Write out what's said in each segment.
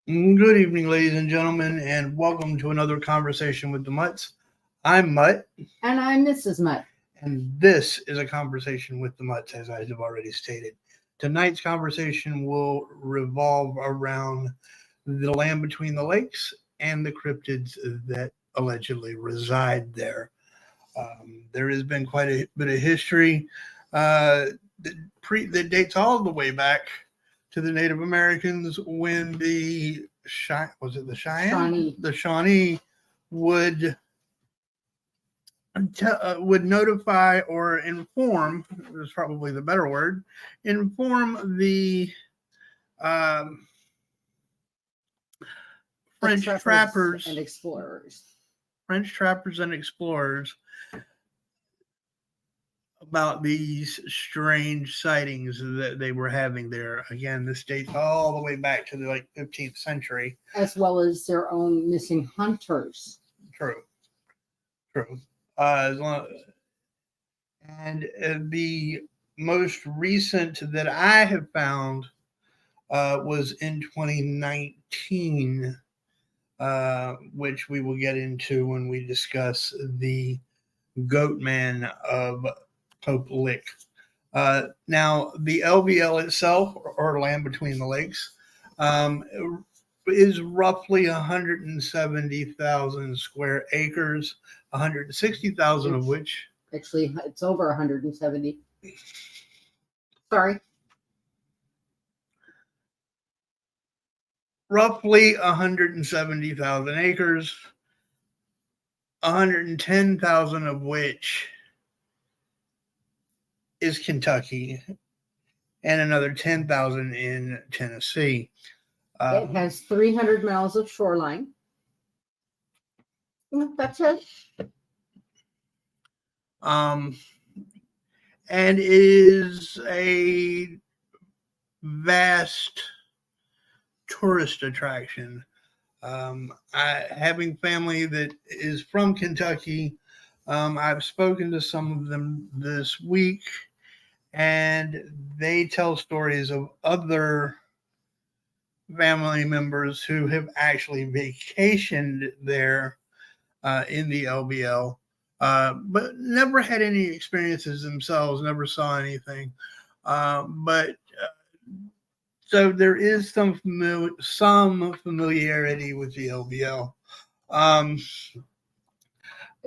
Good evening, ladies and gentlemen, and welcome to another conversation with the Mutts. I'm Mutt. And I'm Mrs. Mutt. And this is a conversation with the Mutts, as I have already stated. Tonight's conversation will revolve around the land between the lakes and the cryptids that allegedly reside there. There has been quite a bit of history that dates all the way back to the Native Americans when the Cheyenne? The Shawnee would notify or inform, is probably the better word, inform the French trappers and explorers. About these strange sightings that they were having there. Again, this dates all the way back to the 15th century. As well as their own missing hunters. True. And the most recent that I have found was in 2019, which we will get into when we discuss the goat man of Pope Lick. Now, the LBL itself, or land between the lakes, is roughly 170,000 square acres, 160,000 of which... Actually, it's over 170. Sorry. Roughly 170,000 acres, 110,000 of which is Kentucky, and another 10,000 in Tennessee. It has 300 miles of shoreline. That's it. And is a vast tourist attraction. Having family that is from Kentucky, I've spoken to some of them this week, and they tell stories of other family members who have actually vacationed there in the LBL, but never had any experiences themselves, never saw anything. So there is some familiarity with the LBL.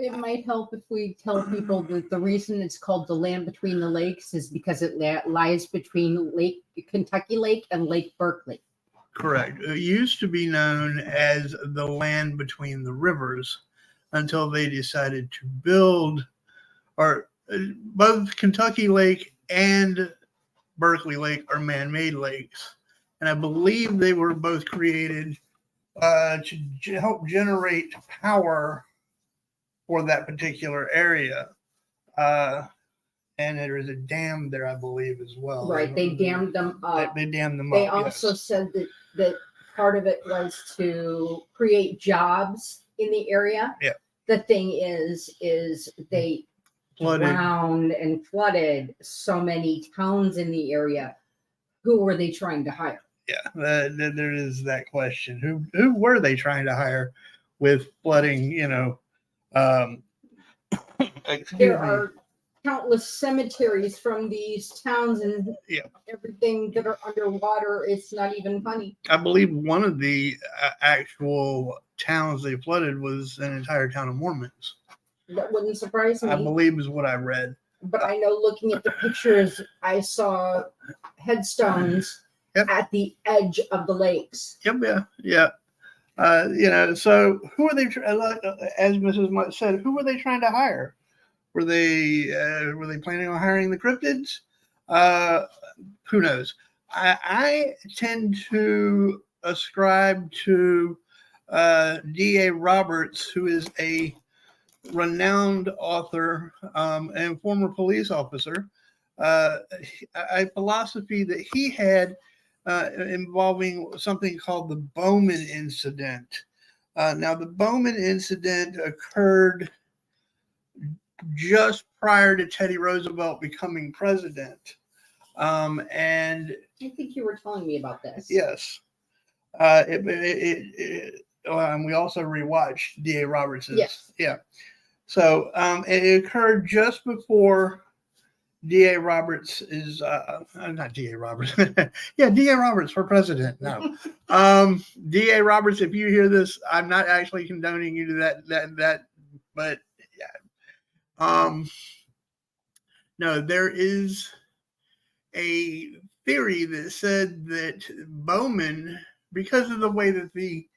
It might help if we tell people that the reason it's called the land between the lakes is because it lies between Kentucky Lake and Lake Berkeley. Correct. It used to be known as the land between the rivers until they decided to build, or both Kentucky Lake and Berkeley Lake are man-made lakes. And I believe they were both created to help generate power for that particular area. And there is a dam there, I believe, as well. Right, they dammed them up. They dammed them up. They up, also yes. said that part of it was to create jobs in the area. Yeah. The thing is they drowned and flooded so many towns in the area. Who were they trying to hire? Yeah, there is that question. Who were they trying to hire with flooding? There are countless cemeteries from these towns and everything that are underwater. It's not even funny. I believe one of the actual towns they flooded was an entire town of Mormons. That wouldn't surprise me. I believe is what I read. But I know, looking at the pictures, I saw headstones at the edge of the lakes. Yeah. So who are they? As Mrs. Mutt said, who were they trying to hire? Were they planning on hiring the cryptids? Who knows? I tend to ascribe to D.A. Roberts, who is a renowned author and former police officer, a philosophy that he had involving something called the Bowman Incident. Now, the Bowman Incident occurred just prior to Teddy Roosevelt becoming president. And I think you were telling me about this. yes, and we also rewatched D.A. Roberts'. Yes. Yeah. So it occurred just before D.A. Roberts is not D.A. Roberts. Yeah, D.A. Roberts for president. No. D.A. Roberts, if you hear this, I'm not actually condoning you to that, but yeah. No, there is a theory that said that Bowman, because of the way that the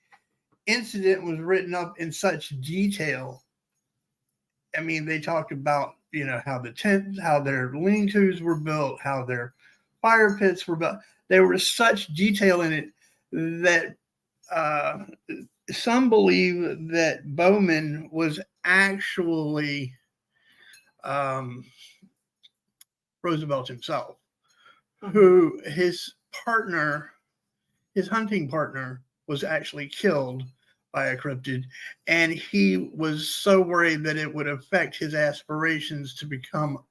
incident was written up in such detail, I mean, they talked about, how the tents, how their lean-tos were built, how their fire pits were built. There was such detail in it that some believe that Bowman was actually Roosevelt himself, who his hunting partner, was actually killed by a cryptid, and he was so worried that it would affect his aspirations to become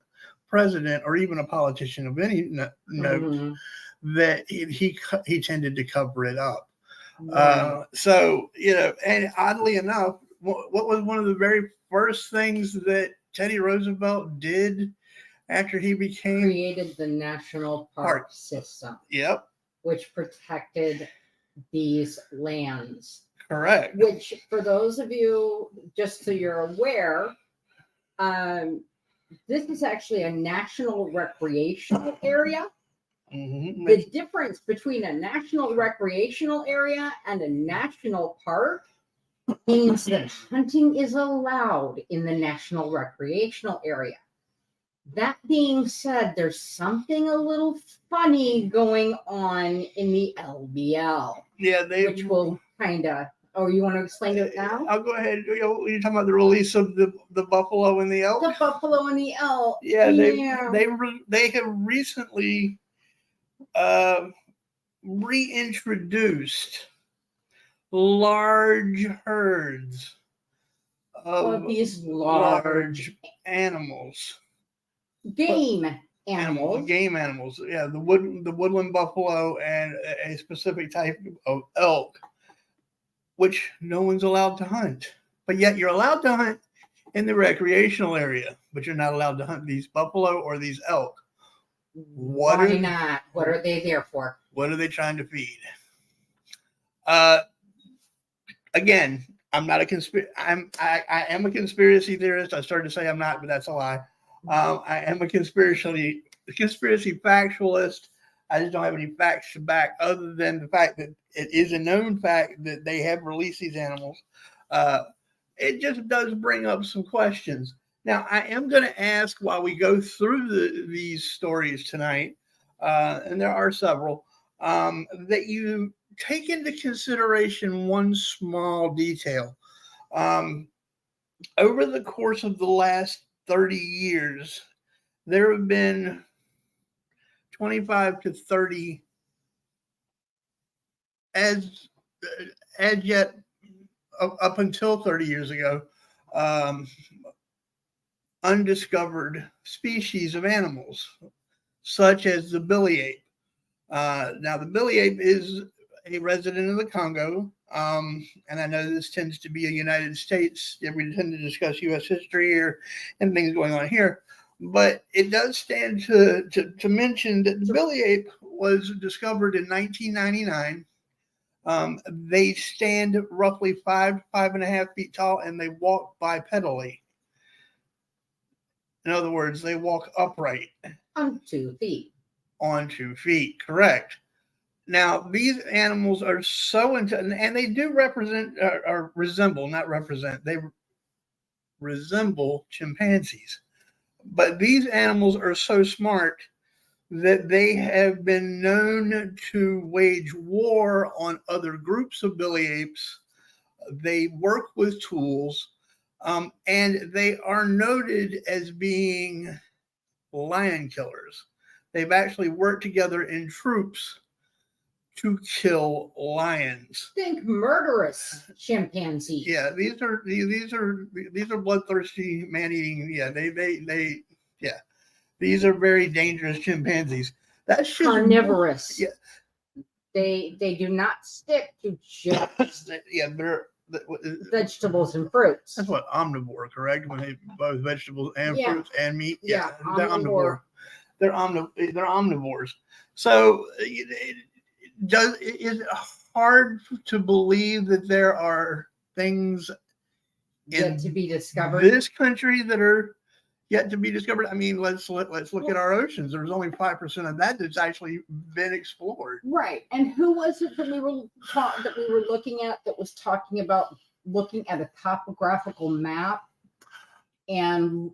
president or even a politician of any note that he tended to cover it up. Right. So, and oddly enough, what was one of the very first things that Teddy Roosevelt did after he created the national park system? Yep. Which protected these lands. Correct. Which, for those of you, just so you're aware, this is actually a national recreational area. Mm-hmm. The difference between a national recreational area and a national park means that hunting is allowed in the national recreational area. That being said, there's something a little funny going on in the LBL. Yeah, which will kind of. Oh, you want to explain it now? I'll go ahead. You're talking about the release of the buffalo and the elk. The buffalo and the elk. Yeah, they have recently reintroduced large herds of these large animals. Game animals. Game animals. Yeah, the woodland buffalo and a specific type of elk, which no one's allowed to hunt. But yet you're allowed to hunt in the recreational area, but you're not allowed to hunt these buffalo or these elk. Why not? What are they there for? What are they trying to feed? Again, I'm not a I am a conspiracy theorist. I started to say I'm not, but that's a lie. I am a conspiracy factualist. I just don't have any facts to back other than the fact that it is a known fact that they have released these animals. It just does bring up some questions. Now, I am going to ask while we go through these stories tonight, and there are several, that you take into consideration one small detail. Over the course of the last 30 years, there have been 25 to 30 as yet up until 30 years ago undiscovered species of animals, such as the billy ape. Now, the billy ape is a resident of the Congo, and I know this tends to be a United States. We tend to discuss U.S. history here and things going on here, but it does stand to mention that the billy ape was discovered in 1999. They stand roughly 5.5 feet tall, and they walk bipedally. In other words, they walk upright. On 2 feet. On 2 feet, correct. Now, these animals are so and they do resemble chimpanzees. But these animals are so smart that they have been known to wage war on other groups of billy apes. They work with tools, and they are noted as being lion killers. They've actually worked together in troops to kill lions. Think murderous chimpanzees. Yeah, these are bloodthirsty, man-eating. Yeah, yeah, these are very dangerous chimpanzees. That's just carnivorous. Yeah, they do not stick to just they're vegetables and fruits. That's what omnivore, correct? When they both vegetables and fruits and meat. Yeah, they're omnivore. They're omnivores. So is it hard to believe that there are things yet to be discovered this country that are yet to be discovered? I mean, let's look at our oceans. There's only 5% of that that's actually been explored. Right. And who was it that we were looking at that was talking about looking at a topographical map and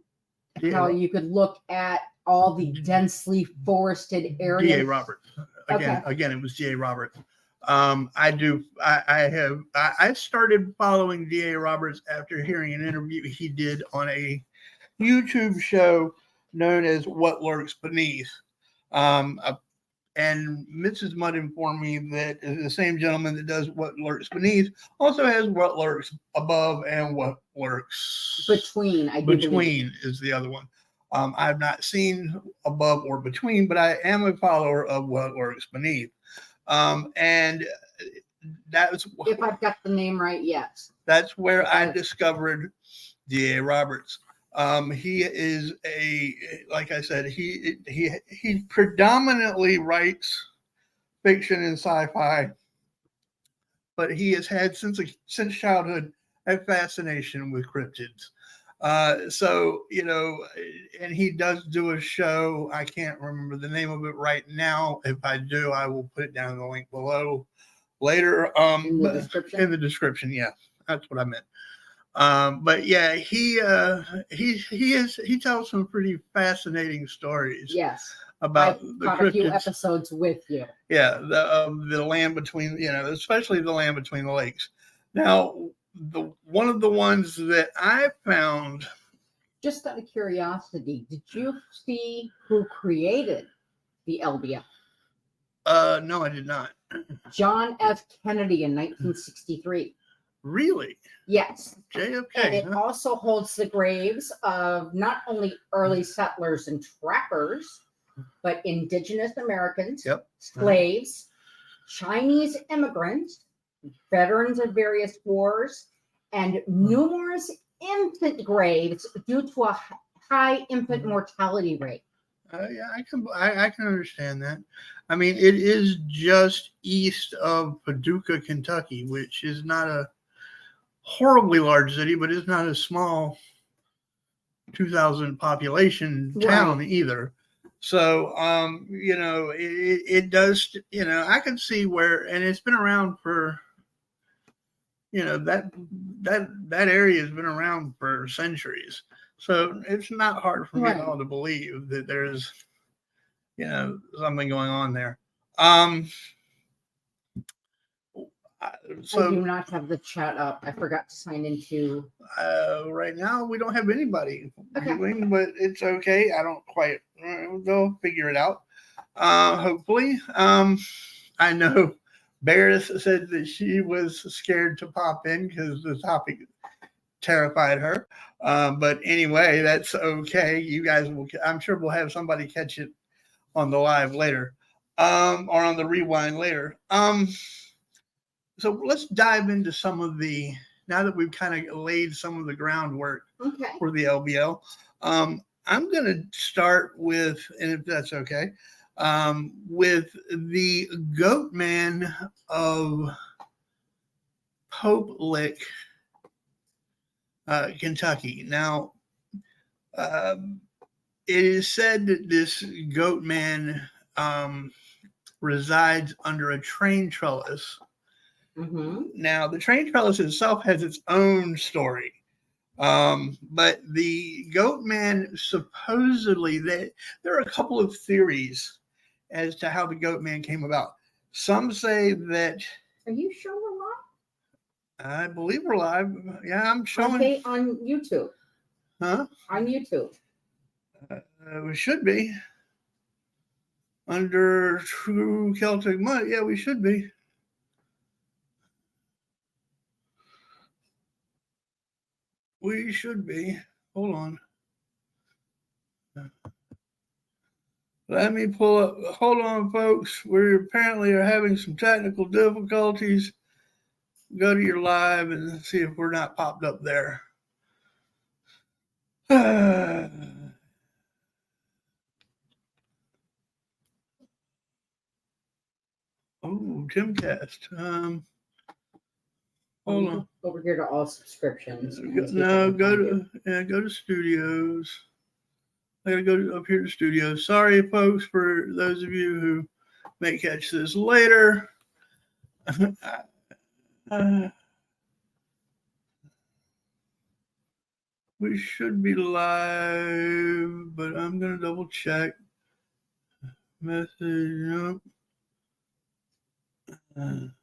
how you could look at all the densely forested areas? D.A. Roberts. Again, it was D.A. Roberts. I started following D.A. Roberts after hearing an interview he did on a YouTube show known as What Lurks Beneath. And Mrs. Mudd informed me that the same gentleman that does What Lurks Beneath also has What Lurks Above and What Lurks Between. Between is the other one. I've not seen Above or Between, but I am a follower of What Lurks Beneath. And that was, if I've got the name right, yes. That's where I discovered D.A. Roberts. He is like I said, he predominantly writes fiction and sci-fi, but he has had since childhood a fascination with cryptids. So, and he does do a show. I can't remember the name of it right now. If I do, I will put it down in the link below later. In the description. Yeah, that's what I meant. But yeah, he tells some pretty fascinating stories. Yes, about I've the caught cryptids. A few episodes with you. Yeah, the land between, especially the land between the lakes. Now, one of the ones that I found. Just out of curiosity, did you see who created the LBL? No, I did not. John F. Kennedy in 1963. Really? Yes. JFK. And it also holds the graves of not only early settlers and trappers, but indigenous Americans, slaves, Chinese immigrants, veterans of various wars, and numerous infant graves due to a high infant mortality rate. Yeah, I can understand that. I mean, it is just east of Paducah, Kentucky, which is not a horribly large city, but it's not a small 2,000 population town either. So, it does, I can see where, and it's been around for, that area has been around for centuries. So it's not hard for me at all to believe that there's, something going on there. So I do not have the chat up. I forgot to sign into. Right now, we don't have anybody doing, but it's okay. I don't quite. They'll figure it out. Hopefully. I know Barris said that she was scared to pop in because the topic terrified her. But anyway, that's okay. You guys will. I'm sure we'll have somebody catch it on the live later, or on the rewind later. So let's dive into some of now that we've kind of laid some of the groundwork for the LBL. I'm going to start with, and if that's okay, with the goat man of Pope Lick, Kentucky. Now, it is said that this goat man resides under a train trellis. Now, the train trellis itself has its own story. But the goat man, supposedly, there are a couple of theories as to how the goat man came about. Some say that. Are you sure we're live? I believe we're live. Yeah, I'm showing. Okay, on YouTube. Huh? On YouTube. We should be. under true Celtic mutt. Yeah, we should be. We should be. Hold on. Let me pull up. Hold on, folks. We apparently are having some technical difficulties. Go to your live and see if we're not popped up there. Oh, Timcast. Hold on. Over here to all subscriptions. No, go to studios. I gotta go up here to studios. Sorry, folks, for those of you who may catch this later. We should be live, but I'm gonna double check. Message, nope. I'm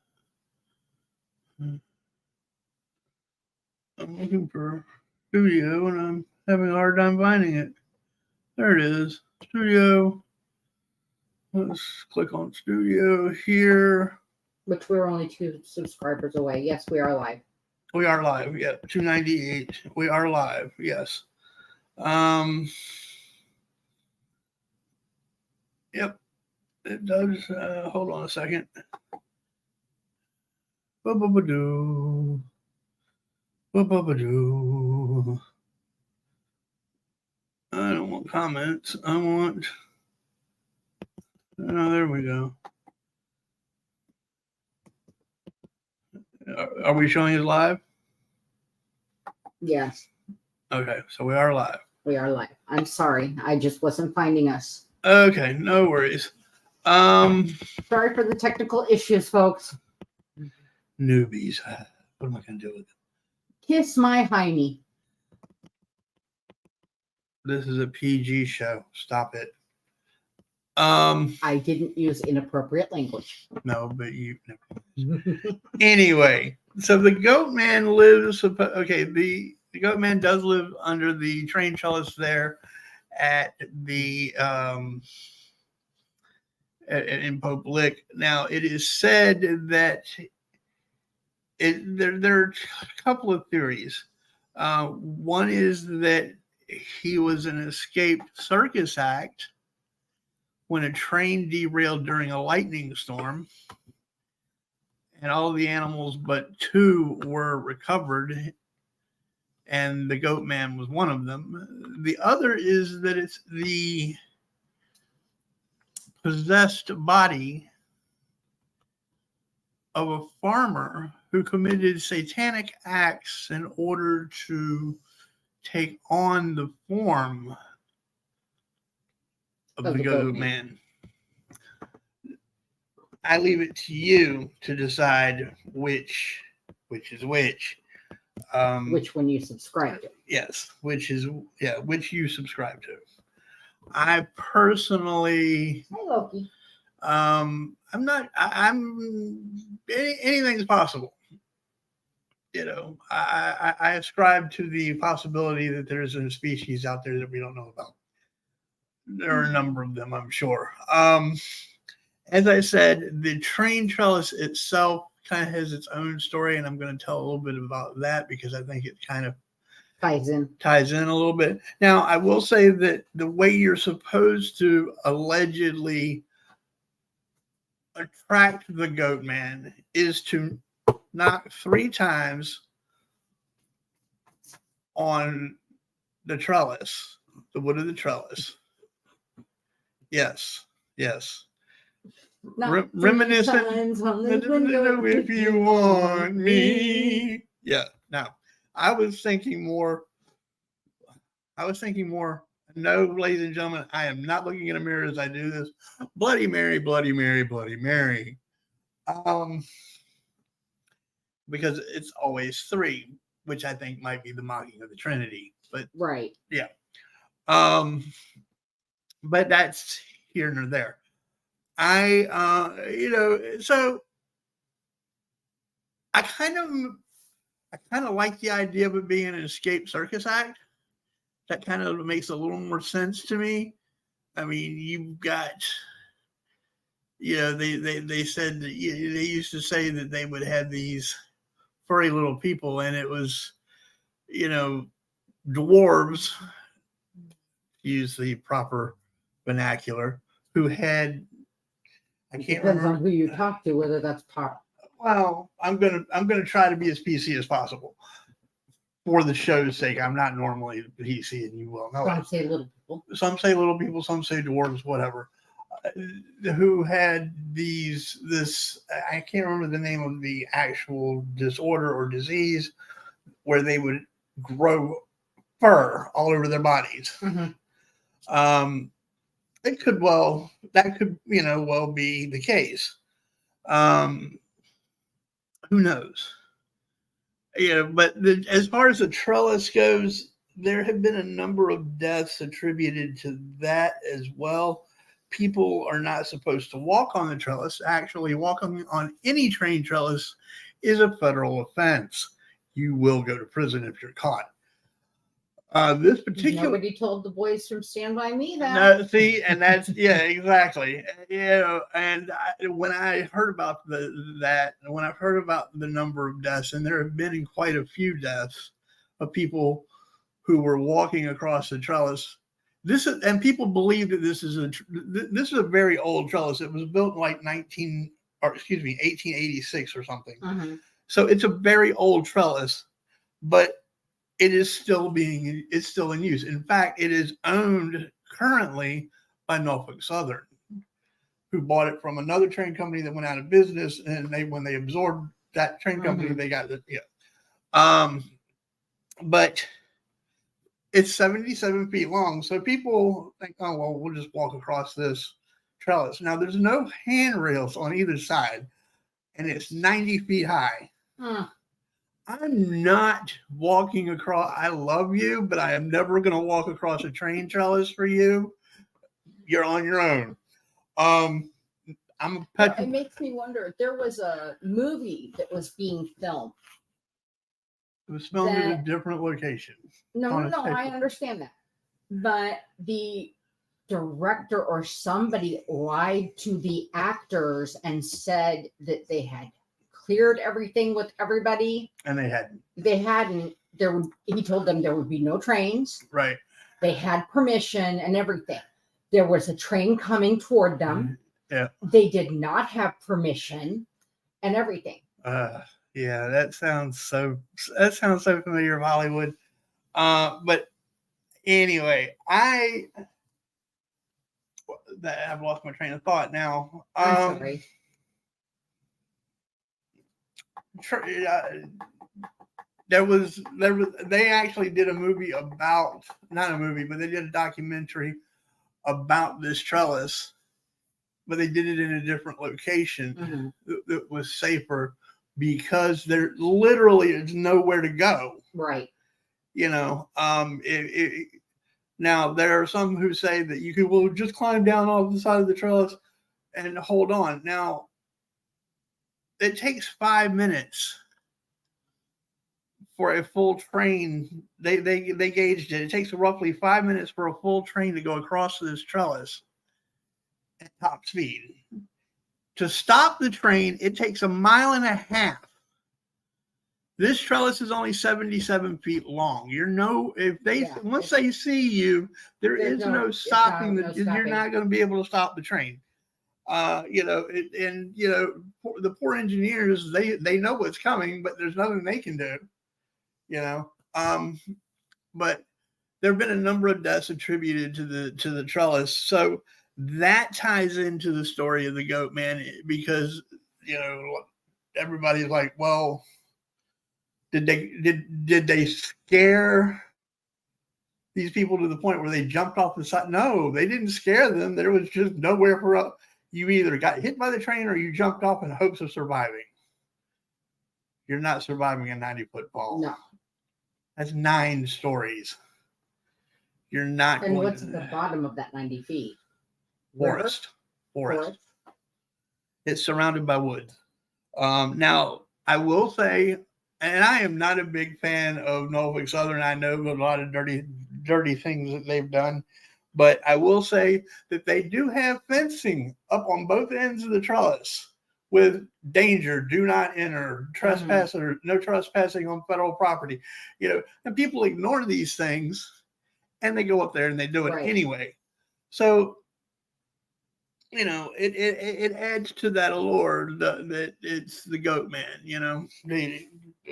looking for studio and I'm having a hard time finding it. There it is. Studio. Let's click on studio here. Which we're only 2 subscribers away. Yes, we are live. We are live. Yeah, 298. We are live. Yes. Yep. It does. Hold on a second. Ba-ba-ba-doo. Ba-ba-ba-doo. I don't want comments. I want. Oh, there we go. Are we showing it live? Yes. Okay, so we are live. We are live. I'm sorry. I just wasn't finding us. Okay, no worries. Sorry for the technical issues, folks. Newbies. What am I going to do with it? Kiss my hiney. This is a PG show. Stop it. I didn't use inappropriate language. No, but you. No. Anyway, so the goat man lives. Okay, the goat man does live under the train trellis there at the in Pope Lick. Now it is said that there are a couple of theories. One is that he was an escaped circus act when a train derailed during a lightning storm, and all of the animals but 2 were recovered, and the goat man was one of them. The other is that it's the possessed body of a farmer who committed satanic acts in order to take on the form of the goat man. I leave it to you to decide which is which. Which one you subscribe to? Yes, which you subscribe to. I personally, Hi, Loki. Anything's possible. You know, I ascribe to the possibility that there's a species out there that we don't know about. There are a number of them, I'm sure. As I said, the train trellis itself kind of has its own story, and I'm going to tell a little bit about that because I think it kind of ties in a little bit. Now, I will say that the way you're supposed to allegedly attract the goat man is to knock 3 times on the trellis, the wood of the trellis. Yes. Reminiscent if you want me. Yeah. Now, I was thinking more. No, ladies and gentlemen, I am not looking in a mirror as I do this. Bloody Mary, Bloody Mary, Bloody Mary. Because it's always 3, which I think might be the mocking of the Trinity. But right. Yeah. But that's here nor there. So I kind of like the idea of it being an escaped circus act. That kind of makes a little more sense to me. I mean, you've got they said that, they used to say that they would have these furry little people, and it was, dwarves, use the proper vernacular, who had, I can't Depends remember on who you talk to, whether that's part. Well, I'm gonna try to be as PC as possible for the show's sake. I'm not normally PC, and you will know. Some say little people. Some say little people. Some say dwarves. Whatever. Who had this? I can't remember the name of the actual disorder or disease, where they would grow fur all over their bodies. Mm-hmm. That could well be the case. Who knows? But as far as the trellis goes, there have been a number of deaths attributed to that as well. People are not supposed to walk on the trellis. Actually, walking on any train trellis is a federal offense. You will go to prison if you're caught. This particular Nobody told the boys from Stand By Me that. No, see, and that's exactly. And when I heard about when I've heard about the number of deaths, and there have been quite a few deaths of people who were walking across the trellis. And people believe that this is a very old trellis. It was built in like 1886 or something. Mm-hmm. So it's a very old trellis, but it's still in use. In fact, it is owned currently by Norfolk Southern, who bought it from another train company that went out of business. And when they absorbed that train company, Mm-hmm. they got it. Yeah. But it's 77 feet long. So people think, oh, well, we'll just walk across this trellis. Now, there's no handrails on either side, and it's 90 feet high. I'm not walking across. I love you, but I am never going to walk across a train trellis for you. You're on your own. It makes me wonder. There was a movie that was being filmed. It was filmed at a different location. No, I understand that. But the director or somebody lied to the actors and said that they had cleared everything with everybody, and they hadn't. He told them there would be no trains. Right. They had permission and everything. There was a train coming toward them. Yeah. They did not have permission and everything. Yeah, that sounds so familiar of Hollywood. But anyway, I've lost my train of thought now. I'm sorry. They actually did a movie but they did a documentary about this trellis, but they did it in a different location that was safer because there literally is nowhere to go. Right. Now there are some who say that you could just climb down off the side of the trellis and hold on. Now, it takes 5 minutes for a full train. They gauged it. It takes roughly 5 minutes for a full train to go across this trellis at top speed. To stop the train, it takes 1.5 miles. This trellis is only 77 feet long. Once they see you, there's no stopping. You're not going to be able to stop the train. The poor engineers, they know what's coming, but there's nothing they can do. But there have been a number of deaths attributed to the trellis. So that ties into the story of the goat man, because everybody's like, well, did they scare these people to the point where they jumped off the side? No, they didn't scare them. There was just nowhere for you either got hit by the train or you jumped off in hopes of surviving. You're not surviving a 90-foot fall. No. That's 9 stories. You're not going. And what's at the bottom of that 90 feet? Forest. It's surrounded by woods. Now, I will say, and I am not a big fan of Norfolk Southern. I know a lot of dirty things that they've done, But I will say that they do have fencing up on both ends of the trellis with danger, do not enter, trespass, or no trespassing on federal property. And people ignore these things and they go up there and they do it anyway. So, it adds to that allure that it's the goat man,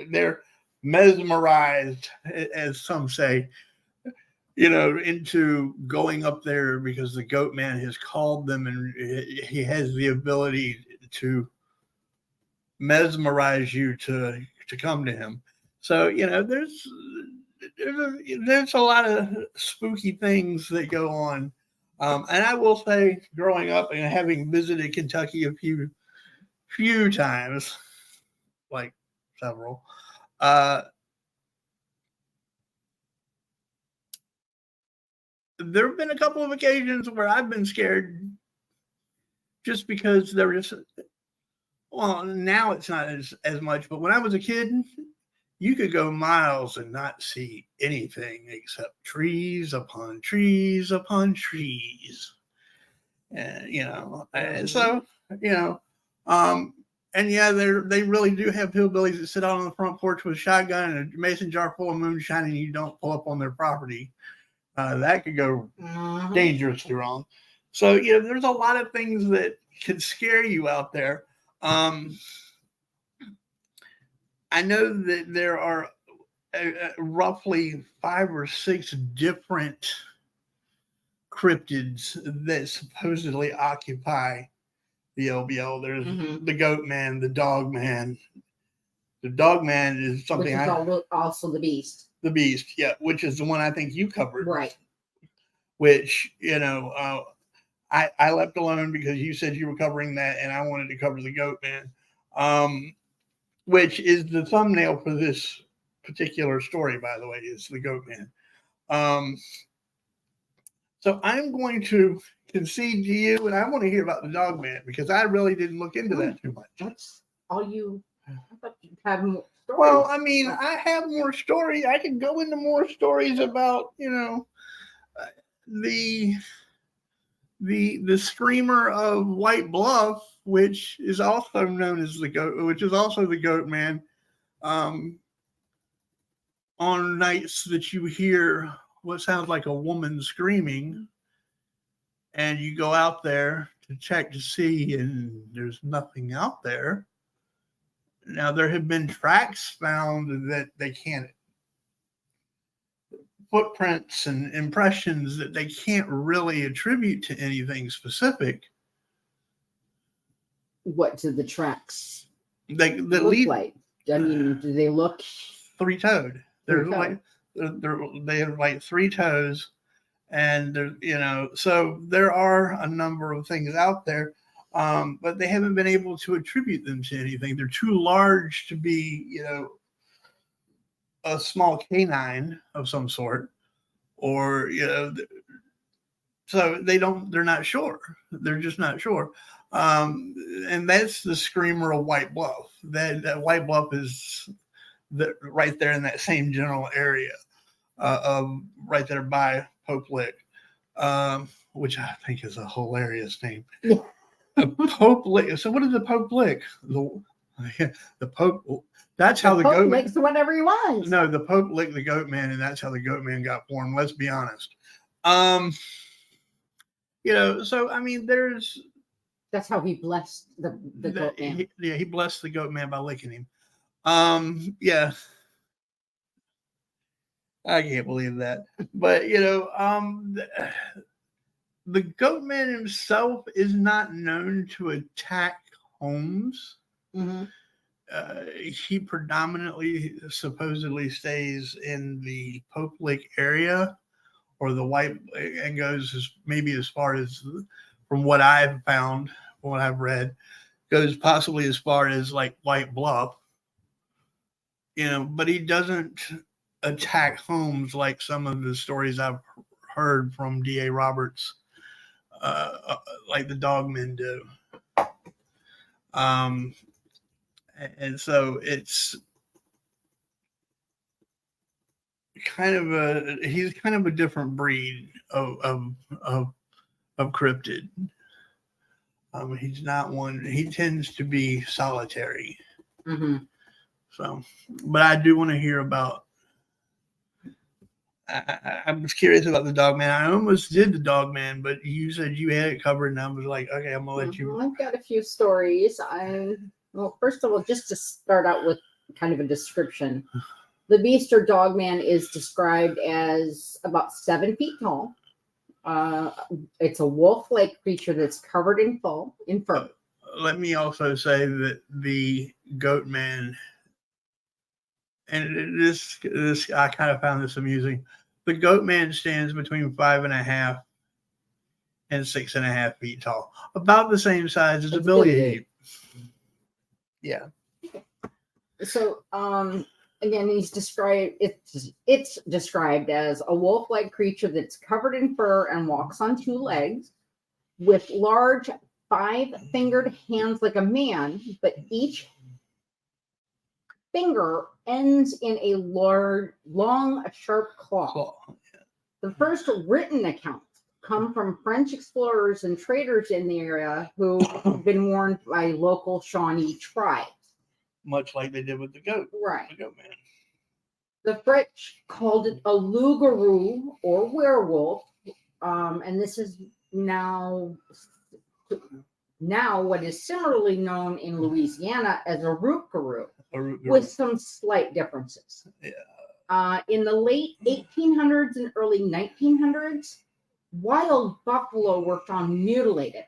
they're mesmerized, as some say, into going up there because the goat man has called them and he has the ability to mesmerize you to come to him. So, there's a lot of spooky things that go on. And I will say, growing up and having visited Kentucky a few times, like several, there have been a couple of occasions where I've been scared just because there was, well, now it's not as much, but when I was a kid, you could go miles and not see anything except trees upon trees upon trees. And so, and yeah, they really do have hillbillies that sit out on the front porch with a shotgun and a mason jar full of moonshine, and you don't pull up on their property. That could go dangerously wrong. So, there's a lot of things that could scare you out there. I know that there are roughly 5 or 6 different cryptids that supposedly occupy the LBL. There's the goat man, the dog man. The dog man is something which is also the beast. The beast, yeah, which is the one I think you covered. Right. Which, I left alone because you said you were covering that and I wanted to cover the goat man. Which is the thumbnail for this particular story, by the way, is the goat man. So I'm going to concede to you, and I want to hear about the dog man because I really didn't look into that too much. That's all you have more stories. Well, I mean, I have more stories. I can go into more stories about, the screamer of White Bluff, which is also known as the goat, which is also the goat man. On nights that you hear what sounds like a woman screaming, and you go out there to check to see, and there's nothing out there. Now, there have been tracks found that they can't, footprints and impressions that they can't really attribute to anything specific. What do the tracks look like? I mean, do they look three-toed? They have like 3 toes, and so there are a number of things out there, but they haven't been able to attribute them to anything. They're too large to be, a small canine of some sort, or so they're not sure. They're just not sure. And that's the screamer of White Bluff. That White Bluff is right there in that same general area, right there by Pope Lick, which I think is a hilarious name. Pope Lick. So what is the Pope Lick? The Pope. That's how the goat licks whatever he wants. No, the Pope licked the goat man, and that's how the goat man got born. Let's be honest. So I mean, that's how he blessed the goat man. He blessed the goat man by licking him. Yeah. I can't believe that. But the goat man himself is not known to attack homes. He predominantly supposedly stays in the Pope Lick area, or the White, and goes maybe as far as, from what I've found, from what I've read, goes possibly as far as like White Bluff. But he doesn't attack homes like some of the stories I've heard from D.A. Roberts, like the dogmen do. And so he's kind of a different breed of cryptid. He's not one. He tends to be solitary. Mm-hmm. So, but I do want to hear about. I was curious about the dog man. I almost did the dog man, but you said you had it covered, and I was like, okay, I'm gonna let you. I've got a few stories. Well, first of all, just to start out with kind of a description, the beast or dog man is described as about 7 feet tall. It's a wolf-like creature that's covered in fur. Let me also say that the goat man, and this I kind of found this amusing. The goat man stands between 5.5 and 6.5 feet tall, about the same size as a billy ape. Yeah. So, again, it's described as a wolf-like creature that's covered in fur and walks on 2 legs, with large 5-fingered hands like a man, but each finger ends in a long, sharp claw. The first written accounts come from French explorers and traders in the area who have been warned by local Shawnee tribes. Much like they did with the goat. Right. The goat man. The French called it a loup-garou or werewolf, and this is now what is similarly known in Louisiana as a roup-garou, with some slight differences. Yeah. In the late 1800s and early 1900s, wild buffalo were found mutilated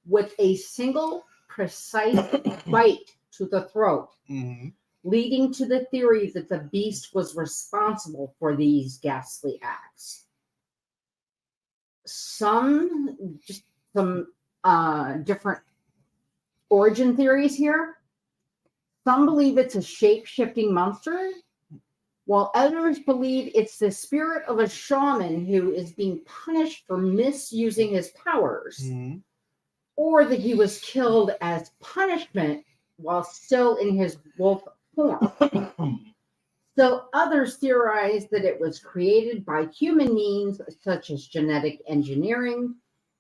with a single precise bite to the throat, leading to the theory that the beast was responsible for these ghastly acts. Some different origin theories here. Some believe it's a shape-shifting monster, while others believe it's the spirit of a shaman who is being punished for misusing his powers, or that he was killed as punishment while still in his wolf form. So others theorize that it was created by human means such as genetic engineering,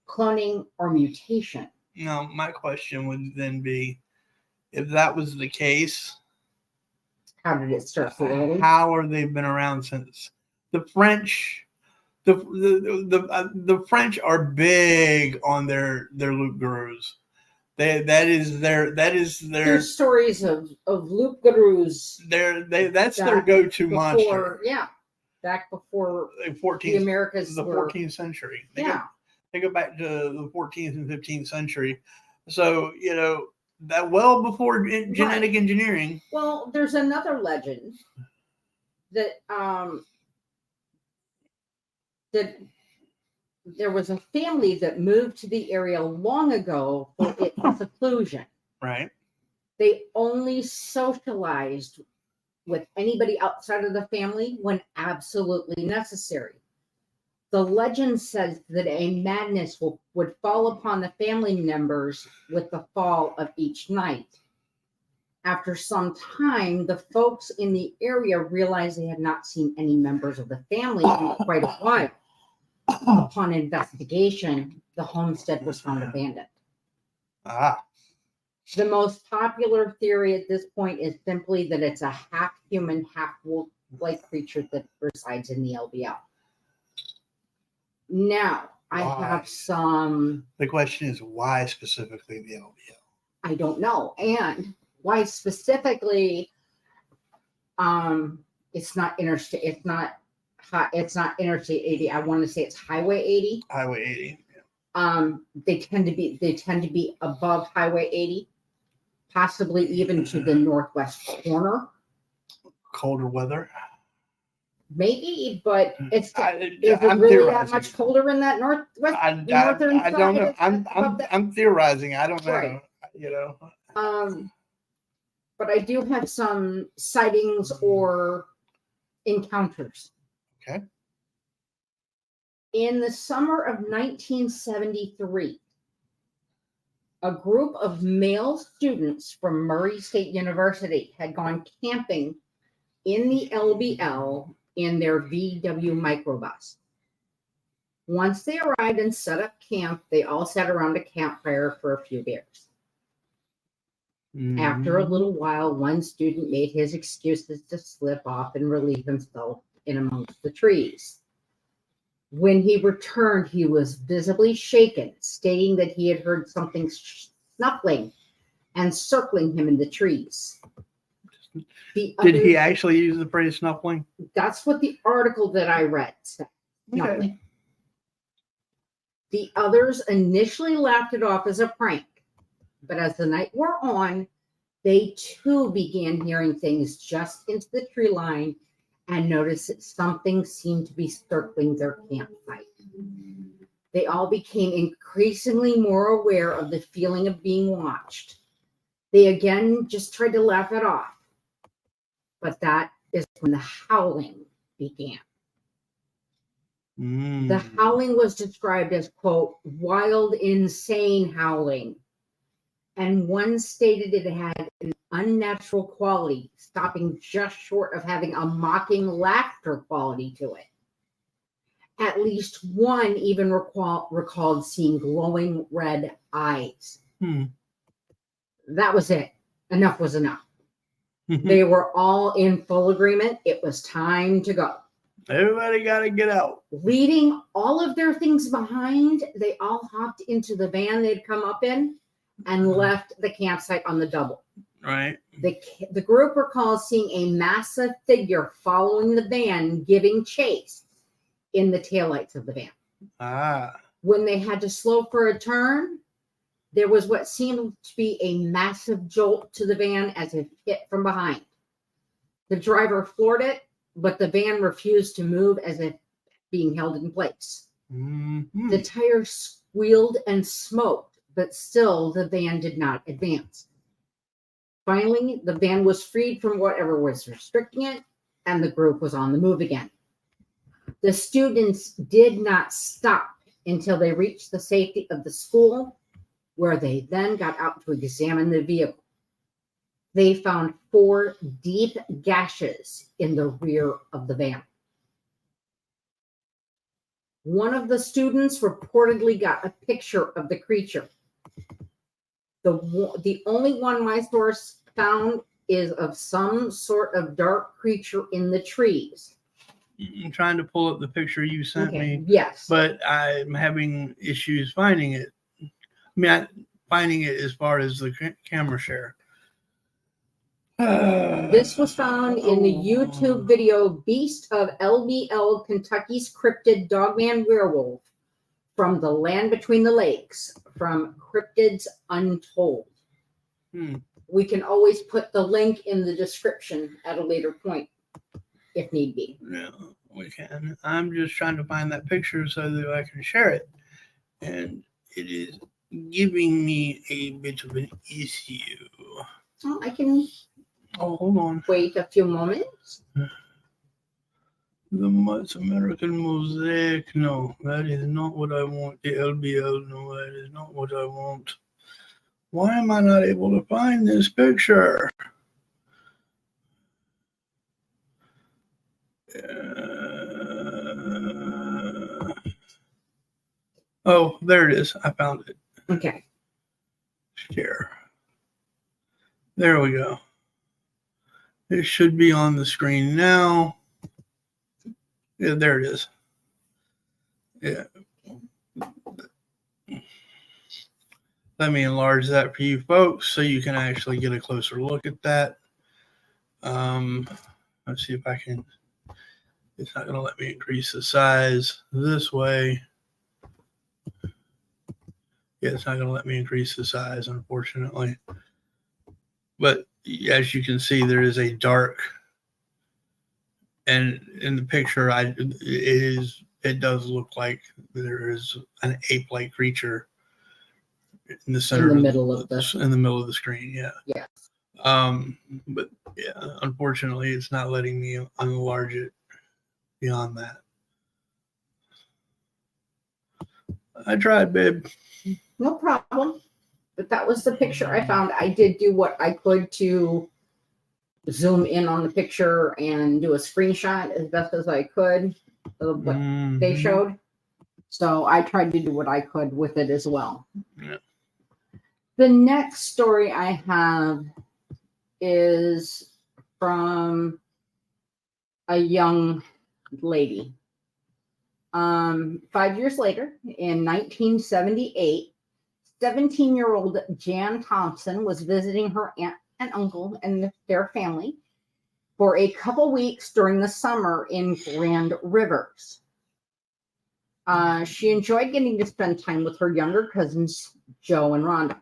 cloning, or mutation. Now, my question would then be, if that was the case, how did it start so early? How are they been around since the French? The French are big on their loup-garous. There's stories of loup-garous. That's their go-to monster. Yeah, back before the 14th century. They go back to the 14th and 15th century. So that well before genetic engineering. Well, there's another legend that that there was a family that moved to the area long ago for its seclusion. Right. They only socialized with anybody outside of the family when absolutely necessary. The legend says that a madness would fall upon the family members with the fall of each night. After some time, the folks in the area realized they had not seen any members of the family in quite a while. Upon investigation, the homestead was found abandoned. The most popular theory at this point is simply that it's a half-human, half-wolf-like creature that resides in the LBL. Now, I have some... The question is, why specifically the LBL? I don't know. And why specifically it's not interstate, it's not Interstate 80. I want to say it's Highway 80. Highway 80. Yeah. They tend to be above Highway 80, possibly even to the northwest corner. Colder weather. Maybe, but is it really that much colder in that northwest? I don't know. I'm theorizing. I don't know. Right. But I do have some sightings or encounters. Okay. In the summer of 1973, a group of male students from Murray State University had gone camping in the LBL in their VW microbus. Once they arrived and set up camp, they all sat around a campfire for a few beers. After a little while, one student made his excuses to slip off and relieve himself in amongst the trees. When he returned, he was visibly shaken, stating that he had heard something snuffling and circling him in the trees. Did he actually use the phrase snuffling? That's what the article that I read said. Snuffling. Okay. The others initially laughed it off as a prank, but as the night wore on, they too began hearing things just into the tree line and noticed that something seemed to be circling their campsite. They all became increasingly more aware of the feeling of being watched. They again just tried to laugh it off. But that is when the howling began. The howling was described as, quote, wild, insane howling. And one stated it had an unnatural quality, stopping just short of having a mocking laughter quality to it. At least one even recalled seeing glowing red eyes. That was it. Enough was enough. They were all in full agreement. It was time to go. Everybody got to get out. Leaving all of their things behind, they all hopped into the van they'd come up in and left the campsite on the double. Right. The group recalls seeing a massive figure following the van, giving chase in the taillights of the van. When they had to slow for a turn, there was what seemed to be a massive jolt to the van as it hit from behind. The driver floored it, but the van refused to move as if being held in place. The tires squealed and smoked, but still the van did not advance. Finally, the van was freed from whatever was restricting it, and the group was on the move again. The students did not stop until they reached the safety of the school, where they then got out to examine the vehicle. They found 4 deep gashes in the rear of the van. One of the students reportedly got a picture of the creature. The only one my source found is of some sort of dark creature in the trees. I'm trying to pull up the picture you sent me. Yes. But I'm having issues finding it. I mean, finding it as far as the camera share. This was found in the YouTube video Beast of LBL, Kentucky's Cryptid Dogman Werewolf from the Land Between the Lakes, from Criptides Untold. We can always put the link in the description at a later point, if need be. Yeah, we can. I'm just trying to find that picture so that I can share it. And it is giving me a bit of an issue. Well, I can hold on. Wait a few moments. The Mutts American Mosaic. No, that is not what I want. The LBL. No, that is not what I want. Why am I not able to find this picture? Oh, there it is. I found it. Okay. Share. There we go. It should be on the screen now. Yeah, there it is. Yeah. Let me enlarge that for you folks so you can actually get a closer look at that. Let's see if I can. It's not going to let me increase the size this way. Yeah, it's not going to let me increase the size, unfortunately. But as you can see, there is a dark, and in the picture, it does look like there is an ape-like creature in the center, in the middle of the screen. Yeah. Yeah. But yeah, unfortunately, it's not letting me enlarge it beyond that. I tried, babe. No problem. But that was the picture I found. I did do what I could to zoom in on the picture and do a screenshot as best as I could of what they showed. So I tried to do what I could with it as well. Yeah. The next story I have is from a young lady. 5 years later, in 1978, 17-year-old Jan Thompson was visiting her aunt and uncle and their family for a couple weeks during the summer in Grand Rivers. She enjoyed getting to spend time with her younger cousins, Joe and Rhonda.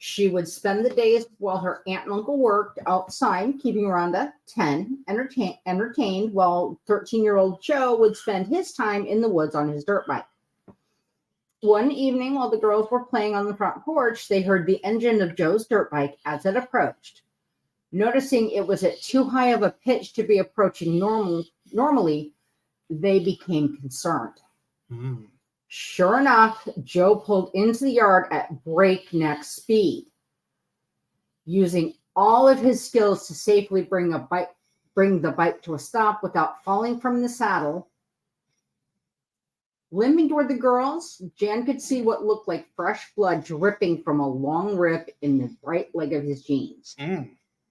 She would spend the days while her aunt and uncle worked outside, keeping Rhonda, 10, entertained, while 13-year-old Joe would spend his time in the woods on his dirt bike. One evening, while the girls were playing on the front porch, they heard the engine of Joe's dirt bike as it approached. Noticing it was at too high of a pitch to be approaching normally, they became concerned. Sure enough, Joe pulled into the yard at breakneck speed. Using all of his skills to safely bring the bike to a stop without falling from the saddle. Limping toward the girls, Jan could see what looked like fresh blood dripping from a long rip in the right leg of his jeans.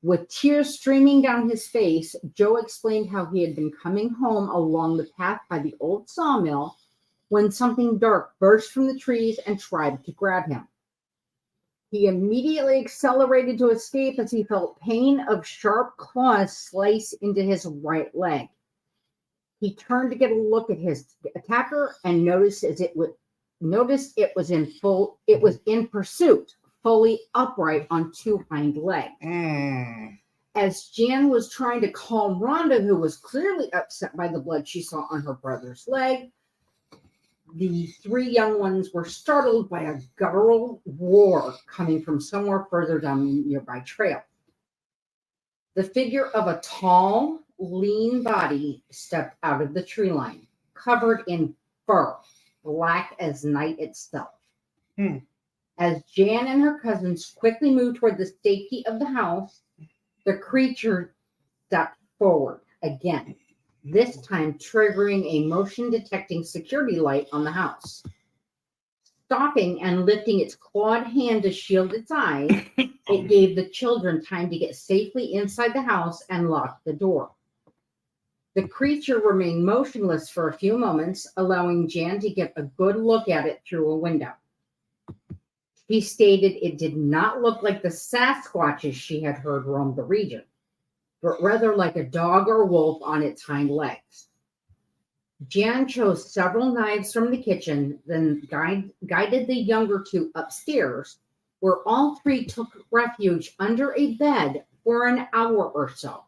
With tears streaming down his face, Joe explained how he had been coming home along the path by the old sawmill when something dark burst from the trees and tried to grab him. He immediately accelerated to escape as he felt pain of sharp claws slice into his right leg. He turned to get a look at his attacker and noticed it was in pursuit, fully upright on two hind legs. As Jan was trying to calm Rhonda, who was clearly upset by the blood she saw on her brother's leg, the three young ones were startled by a guttural roar coming from somewhere further down the nearby trail. The figure of a tall, lean body stepped out of the tree line, covered in fur, black as night itself. As Jan and her cousins quickly moved toward the safety of the house, the creature stepped forward again, this time triggering a motion-detecting security light on the house. Stopping and lifting its clawed hand to shield its eyes, it gave the children time to get safely inside the house and lock the door. The creature remained motionless for a few moments, allowing Jan to get a good look at it through a window. He stated it did not look like the Sasquatches she had heard roam the region, but rather like a dog or wolf on its hind legs. Jan chose several knives from the kitchen, then guided the younger two upstairs, where all three took refuge under a bed for an hour or so.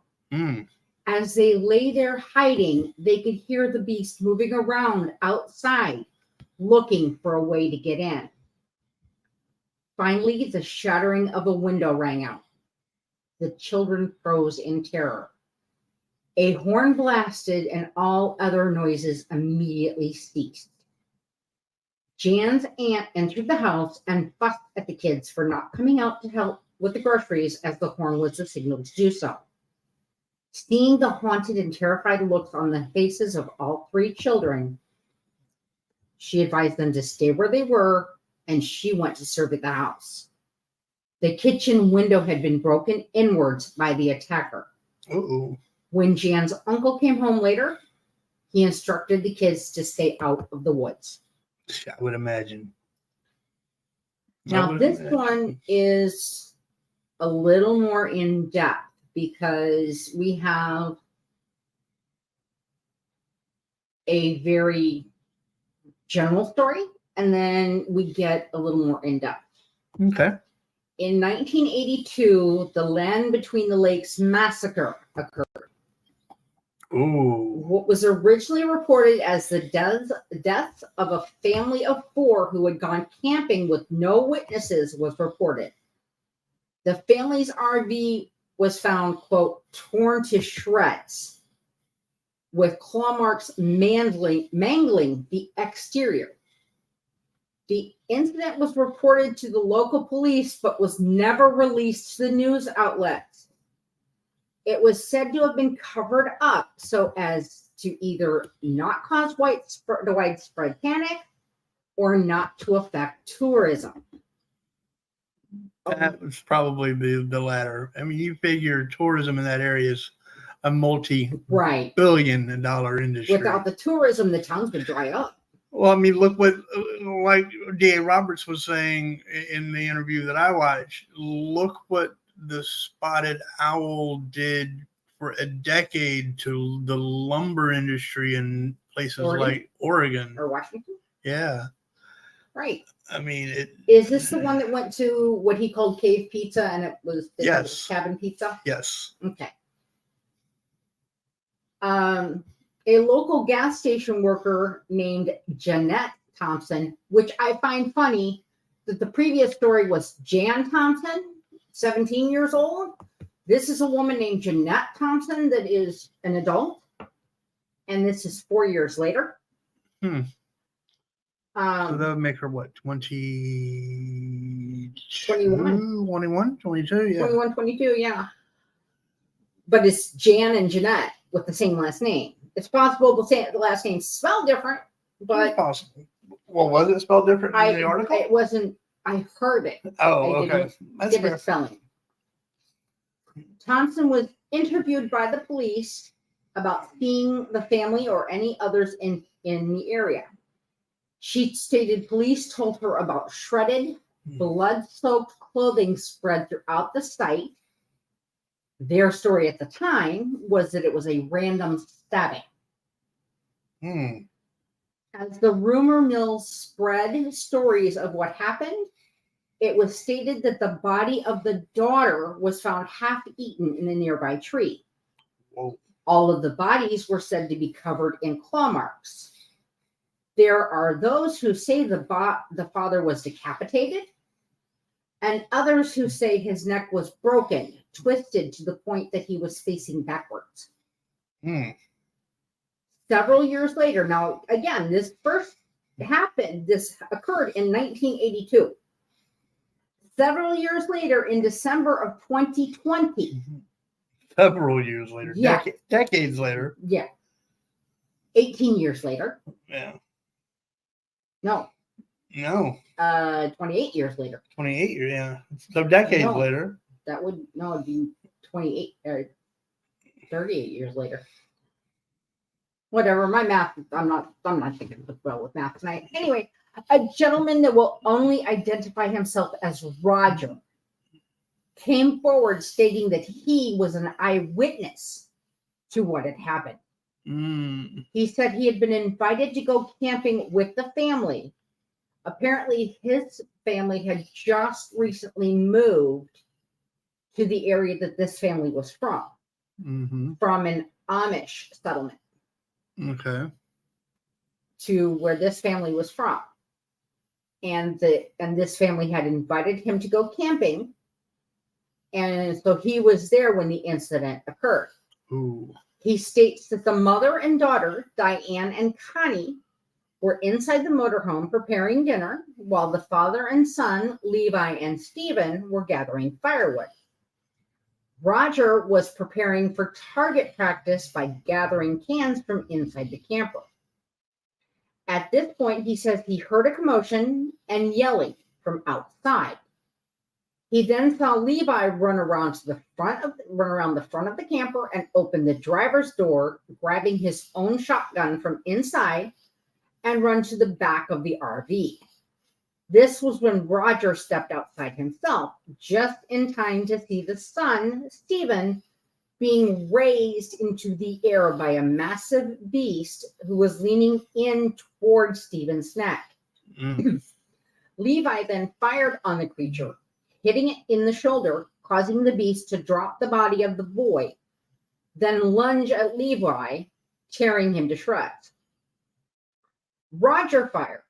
As they lay there hiding, they could hear the beast moving around outside, looking for a way to get in. Finally, the shattering of a window rang out. The children froze in terror. A horn blasted and all other noises immediately ceased. Jan's aunt entered the house and fussed at the kids for not coming out to help with the groceries, as the horn was the signal to do so. Seeing the haunted and terrified looks on the faces of all three children, she advised them to stay where they were, and she went to survey the house. The kitchen window had been broken inwards by the attacker. When Jan's uncle came home later, he instructed the kids to stay out of the woods. I would imagine. Now, this one is a little more in depth because we have a very general story, and then we get a little more in depth. Okay. In 1982, the Land Between the Lakes massacre occurred. What was originally reported as the death of a family of 4 who had gone camping with no witnesses was reported. The family's RV was found, quote, torn to shreds, with claw marks mangling the exterior. The incident was reported to the local police, but was never released to the news outlets. It was said to have been covered up so as to either not cause widespread panic or not to affect tourism. That was probably the latter. I mean, you figure tourism in that area is a Right. multi-billion-dollar industry. Without the tourism, the towns would dry up. Well, I mean, look what, like D.A. Roberts was saying in the interview that I watched. Look what the spotted owl did for a decade to the lumber industry in places like Oregon or Washington. Yeah. Right. I mean, is this the one that went to what he called cave pizza and it was yes, cabin pizza? Yes. Okay. A local gas station worker named Jeanette Thompson, which I find funny that the previous story was Jan Thompson, 17 years old. This is a woman named Jeanette Thompson that is an adult, and this is 4 years later. So that would make her what, 21, 22, yeah. 21, 22, yeah. But it's Jan and Jeanette with the same last name. It's possible the last names spelled different, but it's possible. Well, was it spelled different in the article? It wasn't. I heard it. Oh, okay. That's fair. Spelling. Thompson was interviewed by the police about seeing the family or any others in the area. She stated police told her about shredded, blood-soaked clothing spread throughout the site. Their story at the time was that it was a random stabbing. As the rumor mill spread stories of what happened, it was stated that the body of the daughter was found half-eaten in a nearby tree. Whoa. All of the bodies were said to be covered in claw marks. There are those who say the father was decapitated, and others who say his neck was broken, twisted to the point that he was facing backwards. Several years later, now again, this occurred in 1982. Several years later, in December of 2020. Several years later. Yeah. Decades later. Yeah. 18 years later. Yeah. No. 28 years later. 28 years, yeah. So decades later. It'd be 28 or 38 years later. Whatever, my math, I'm not thinking well with math tonight. Anyway, a gentleman that will only identify himself as Roger came forward stating that he was an eyewitness to what had happened. He said he had been invited to go camping with the family. Apparently, his family had just recently moved to the area that this family was from an Amish settlement. Okay. To where this family was from. And this family had invited him to go camping. And so he was there when the incident occurred. Ooh. He states that the mother and daughter, Diane and Connie, were inside the motorhome preparing dinner while the father and son, Levi and Stephen, were gathering firewood. Roger was preparing for target practice by gathering cans from inside the camper. At this point, he says he heard a commotion and yelling from outside. He then saw Levi run around the front of the camper and open the driver's door, grabbing his own shotgun from inside and run to the back of the RV. This was when Roger stepped outside himself, just in time to see the son, Stephen, being raised into the air by a massive beast who was leaning in toward Stephen's neck. Levi then fired on the creature, hitting it in the shoulder, causing the beast to drop the body of the boy, then lunge at Levi, tearing him to shreds. Roger fired,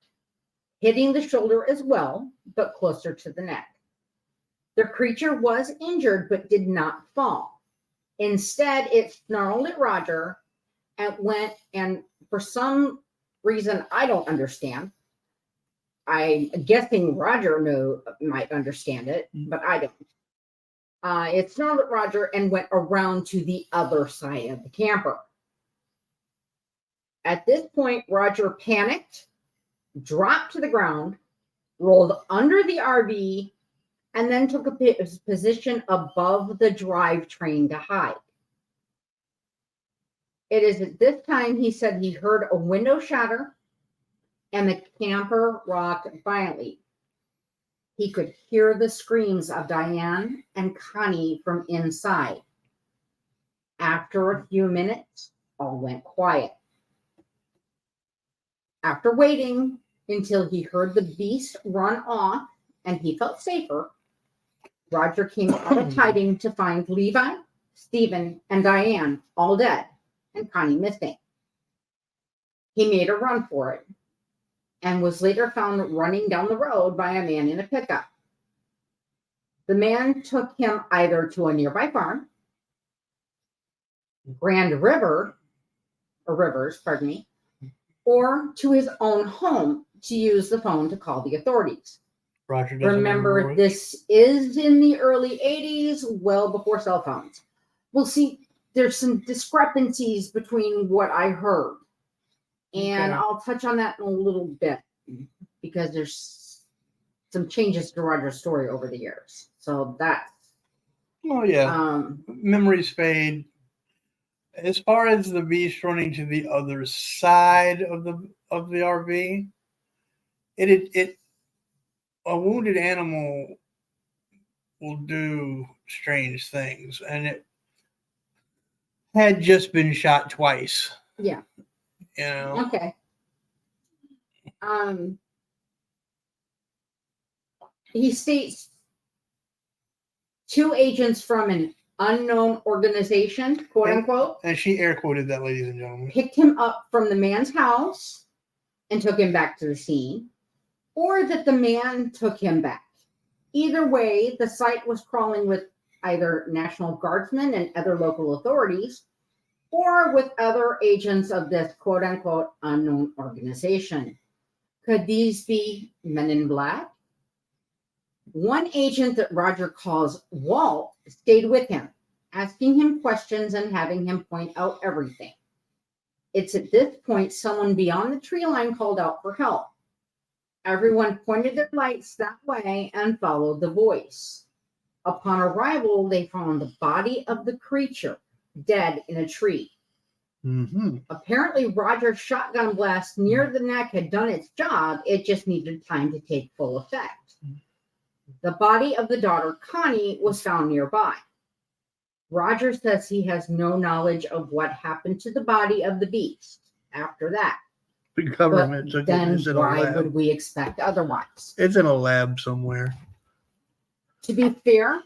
hitting the shoulder as well, but closer to the neck. The creature was injured, but did not fall. Instead, it snarled at Roger and for some reason I don't understand. I'm guessing Roger might understand it, but I don't. It snarled at Roger and went around to the other side of the camper. At this point, Roger panicked, dropped to the ground, rolled under the RV, and then took a position above the drivetrain to hide. It is at this time he said he heard a window shatter and the camper rocked violently. He could hear the screams of Diane and Connie from inside. After a few minutes, all went quiet. After waiting until he heard the beast run off and he felt safer, Roger came out of hiding to find Levi, Stephen, and Diane all dead and Connie missing. He made a run for it and was later found running down the road by a man in a pickup. The man took him either to a nearby farm, Rivers, or to his own home to use the phone to call the authorities. Roger Remember, this is in the early 80s, well before cell phones. We'll see, there's some discrepancies between what I heard. And Okay. I'll touch on that in a little bit because there's some changes to Roger's story over the years. So that's Oh yeah. Memories fade. As far as the beast running to the other side of the RV, it a wounded animal will do strange things, and it had just been shot twice. Yeah. You know. Okay. He states 2 agents from an unknown organization, quote unquote, and she air quoted that, ladies and gentlemen, picked him up from the man's house and took him back to the scene, or that the man took him back. Either way, the site was crawling with either National Guardsmen and other local authorities, or with other agents of this quote unquote unknown organization. Could these be Men in Black? One agent that Roger calls Walt stayed with him, asking him questions and having him point out everything. It's at this point someone beyond the tree line called out for help. Everyone pointed their lights that way and followed the voice. Upon arrival, they found the body of the creature dead in a tree. Mm-hmm. Apparently, Roger's shotgun blast near the neck had done its job. It just needed time to take full effect. The body of the daughter, Connie, was found nearby. Roger says he has no knowledge of what happened to the body of the beast after that. The government took it. Then It's in a why lab. would we expect otherwise? It's in a lab somewhere. To be fair,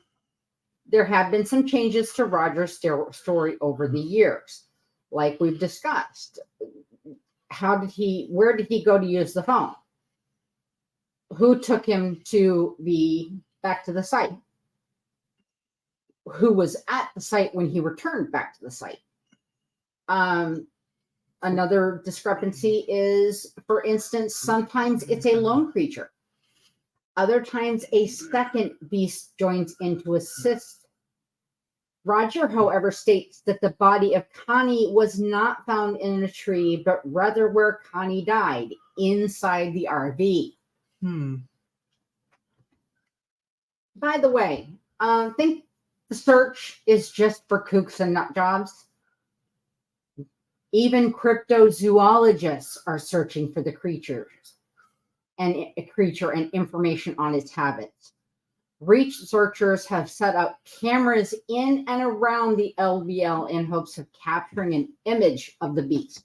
there have been some changes to Roger's story over the years. Like we've discussed, where did he go to use the phone? Who took him back to the site? Who was at the site when he returned back to the site? Another discrepancy is, for instance, sometimes it's a lone creature. Other times a second beast joins in to assist. Roger, however, states that the body of Connie was not found in a tree, but rather where Connie died, inside the RV. By the way, I think the search is just for kooks and nut jobs. Even cryptozoologists are searching for the creature and information on its habits. Researchers have set up cameras in and around the LBL in hopes of capturing an image of the beast.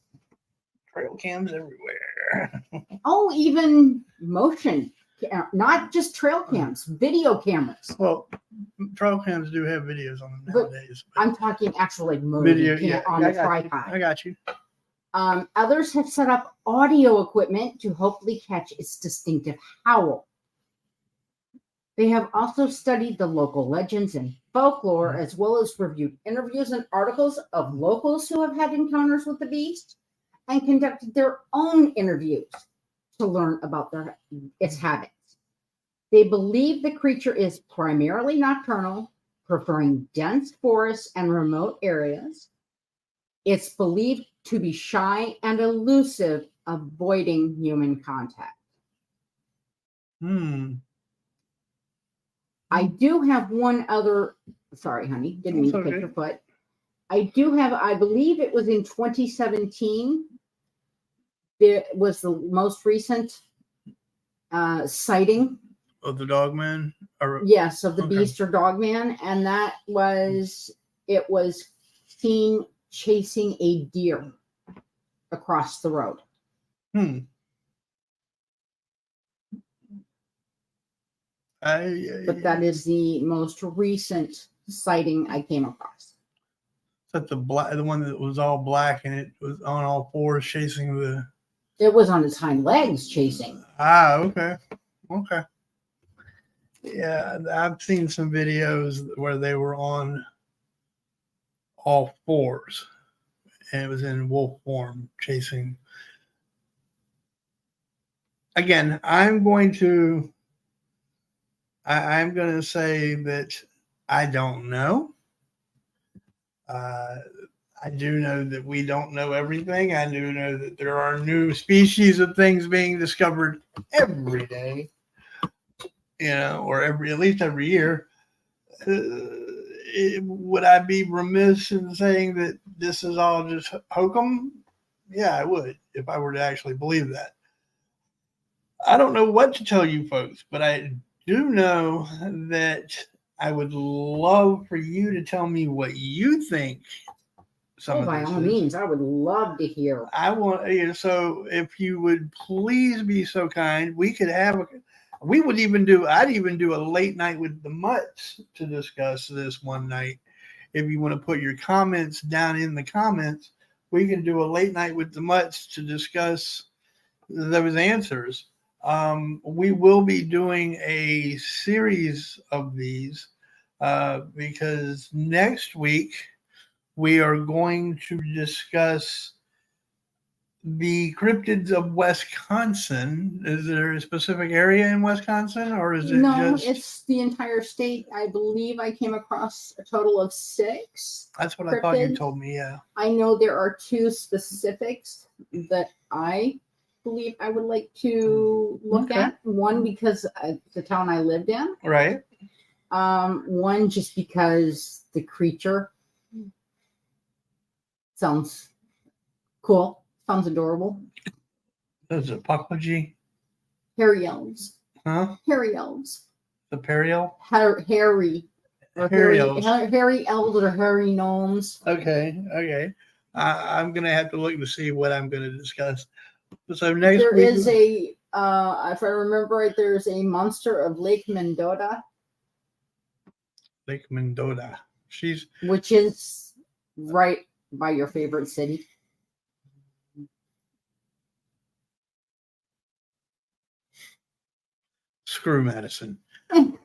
Trail cams everywhere. Oh, even motion, not just trail cams, video cameras. Well, trail cams do have videos on them nowadays. I'm talking actual like video on the tripod. I got you. Others have set up audio equipment to hopefully catch its distinctive howl. They have also studied the local legends and folklore, as well as reviewed interviews and articles of locals who have had encounters with the beast, and conducted their own interviews to learn about its habits. They believe the creature is primarily nocturnal, preferring dense forests and remote areas. It's believed to be shy and elusive, avoiding human contact. I do have one other. Sorry, honey, didn't mean to pick your foot. I do have, I believe it was in 2017. There was the most recent sighting of the dogman. Yes, of the beast or dogman, and that was seen chasing a deer across the road. But that is the most recent sighting I came across. Is that the one that was all black and it was on all fours chasing the? It was on its hind legs chasing. Okay. Yeah, I've seen some videos where they were on all fours, and it was in wolf form chasing. Again, I'm going to say that I don't know. I do know that we don't know everything. I do know that there are new species of things being discovered every day, or at least every year. Would I be remiss in saying that this is all just hokum? Yeah, I would, if I were to actually believe that. I don't know what to tell you folks, but I do know that I would love for you to tell me what you think. By all means, I would love to hear. I want, so if you would please be so kind, we could have I'd even do a late night with the mutts to discuss this one night. If you want to put your comments down in the comments, we can do a late night with the mutts to discuss those answers. We will be doing a series of these because next week we are going to discuss the cryptids of Wisconsin. Is there a specific area in Wisconsin, or is it it's the entire state. I believe I came across a total of 6. That's what cryptids. I thought you told me, yeah. I know there are 2 specifics that I believe I would like to look at. One, because the town I lived in. Right. One, just because the creature sounds cool. Sounds adorable. Those are Puckwagy? Hairy elves. Huh? Hairy elves. The Periel? Hairy. Or hairy elves. Hairy elves or hairy gnomes. Okay. I'm going to have to look to see what I'm going to discuss. So next there week, is if I remember right, there's a monster of Lake Mendota. Lake Mendota. Which is right by your favorite city. Screw Madison. And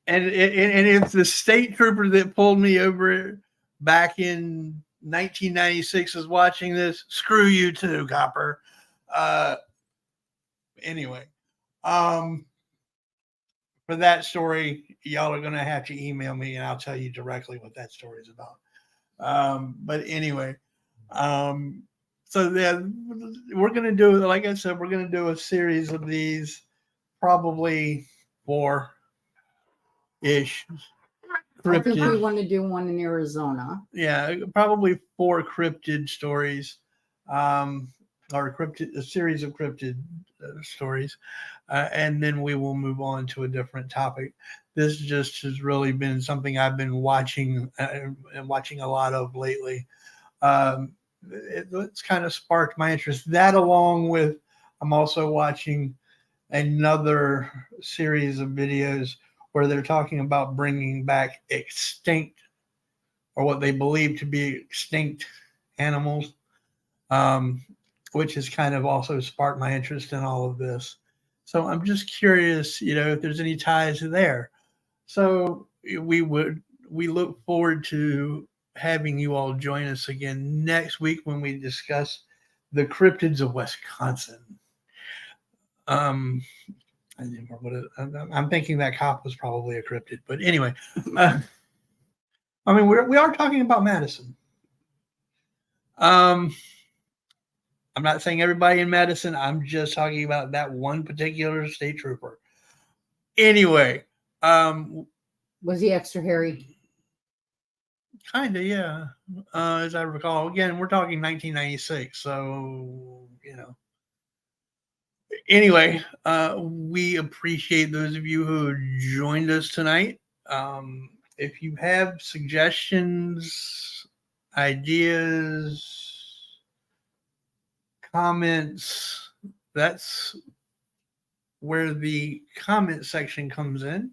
it's the state trooper that pulled me over back in 1996 is watching this. Screw you too, Copper. Anyway, for that story, y'all are going to have to email me and I'll tell you directly what that story is about. But anyway, so then we're going to do, like I said, we're going to do a series of these, probably 4-ish. I think we want to do one in Arizona. Yeah, probably 4 cryptid stories, or a series of cryptid stories, and then we will move on to a different topic. This just has really been something I've been watching and watching a lot of lately. It's kind of sparked my interest. That, along with, I'm also watching another series of videos where they're talking about bringing back extinct, or what they believe to be extinct, animals, which has kind of also sparked my interest in all of this. So I'm just curious, if there's any ties there. So we look forward to having you all join us again next week when we discuss the cryptids of Wisconsin. I'm thinking that cop was probably a cryptid, but anyway, I mean, we are talking about Madison. I'm not saying everybody in Madison. I'm just talking about that one particular state trooper. Anyway, was he extra hairy? Kinda, yeah. As I recall, again, we're talking 1996, so Anyway, we appreciate those of you who joined us tonight. If you have suggestions, ideas, comments, that's where the comment section comes in.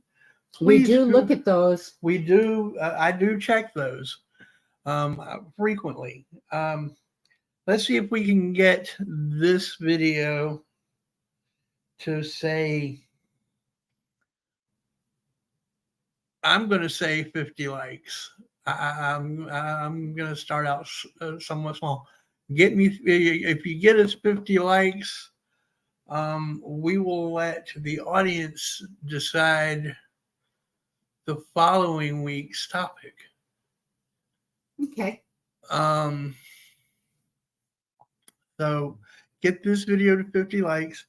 We do look at those. We do. I do check those frequently. Let's see if we can get this video to say, I'm going to say 50 likes. I'm going to start out somewhat small. Get me, if you get us 50 likes, we will let the audience decide the following week's topic. Okay. So get this video to 50 likes,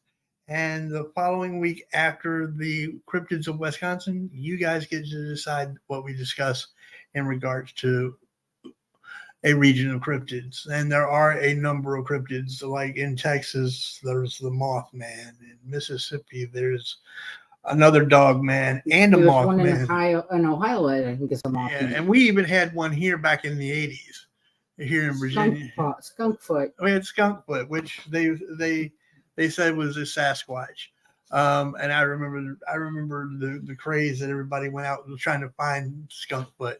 and the following week after the Criptides of Wisconsin, you guys get to decide what we discuss in regards to a region of cryptids. And there are a number of cryptids, like in Texas, there's the Mothman. In Mississippi, there's another dog man and a Mothman. One in Ohio, I think it's a Mothman. Yeah, and we even had one here back in the 80s. Here in Virginia, Skunkfoot. We had Skunkfoot, which they said was a Sasquatch, and I remember the craze that everybody went out trying to find Skunkfoot.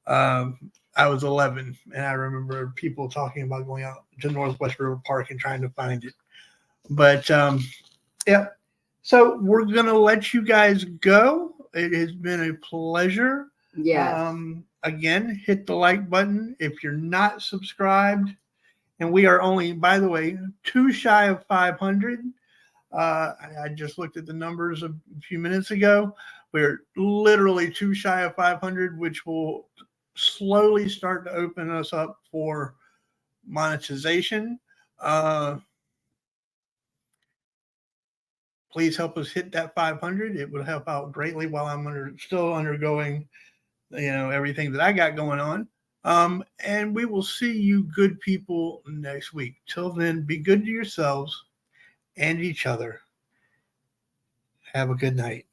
I was 11, and I remember people talking about going out to Northwest River Park and trying to find it. But yeah, so we're gonna let you guys go. It has been a pleasure. Yeah. Again, hit the like button if you're not subscribed. And we are only, by the way, 2 shy of 500. I just looked at the numbers a few minutes ago. We're literally 2 shy of 500, which will slowly start to open us up for monetization. Please help us hit that 500. It would help out greatly while I'm still undergoing everything that I got going on. And we will see you good people next week. Till then, be good to yourselves and each other. Have a good night.